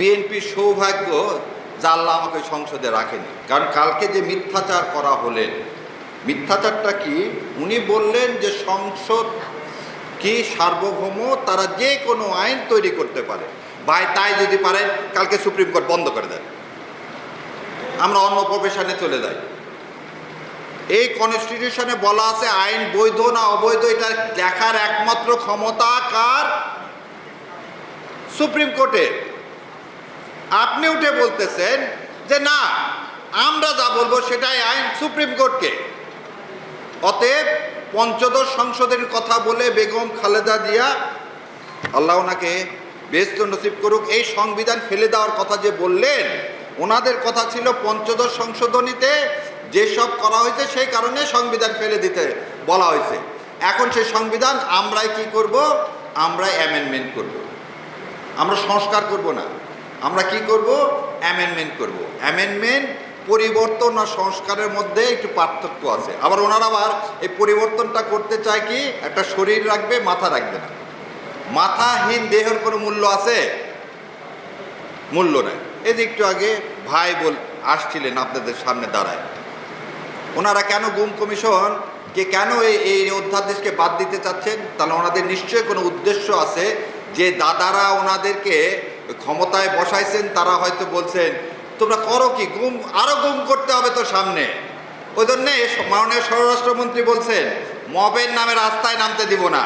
বিএনপির সৌভাগ্য যে আল্লাহ আমাকে সংসদে রাখেনি, কারণ কালকে যে মিথ্যাচার করা হলেন, মিথ্যাচারটা কি? উনি বললেন যে সংসদ কি সার্বভৌম, তারা যে কোনো আইন তৈরি করতে পারে। ভাই, তাই যদি পারেন কালকে সুপ্রিম কোর্ট বন্ধ করে দেন, আমরা অন্য প্রফেশনে চলে যাই। এই কনস্টিটিউশনে বলা আছে আইন বৈধ না অবৈধ এটা দেখার একমাত্র ক্ষমতা কার? সুপ্রিম কোর্টের। আপনি উঠে বলতেছেন যে না, আমরা যা বলবো সেটাই আইন, সুপ্রিম কোর্টকে। অতএব পঞ্চদশ সংশোধনের কথা বলে বেগম খালেদা জিয়া, আল্লাহ ওনাকে বেহেশত নসিব করুক, এই সংবিধান ফেলে দেওয়ার কথা যে বললেন, ওনাদের কথা ছিল পঞ্চদশ সংশোধনীতে যেসব করা হয়েছে সেই কারণে সংবিধান ফেলে দিতে বলা হয়েছে। এখন সেই সংবিধান আমরাই কি করব? আমরা অ্যামেন্ডমেন্ট করব। আমরা সংস্কার করব না, আমরা কি করব? অ্যামেন্ডমেন্ট করব। অ্যামেন্ডমেন্ট পরিবর্তন আর সংস্কারের মধ্যে একটু পার্থক্য আছে। আবার ওনারা আবার এই পরিবর্তনটা করতে চায় কি, একটা শরীর রাখবে, মাথা রাখবে না। মাথাহীন দেহের কোনো মূল্য আছে? মূল্য নেই। এই যে একটু আগে ভাই আসছিলেন আপনাদের সামনে দাঁড়ায়, ওনারা কেন গুম কমিশন কে কেন এই অধ্যাদেশকে বাদ দিতে চাচ্ছেন? তাহলে ওনাদের নিশ্চয়ই কোনো উদ্দেশ্য আছে, যে দাদারা ওনাদেরকে ক্ষমতায় বসাইছেন, তারা হয়তো বলছেন তোমরা করো কি, গুম আরো গুম করতে হবে তো সামনে। ওই জন্যে মাননীয় স্বরাষ্ট্রমন্ত্রী বলছেন মবের নামে রাস্তায় নামতে দিব না।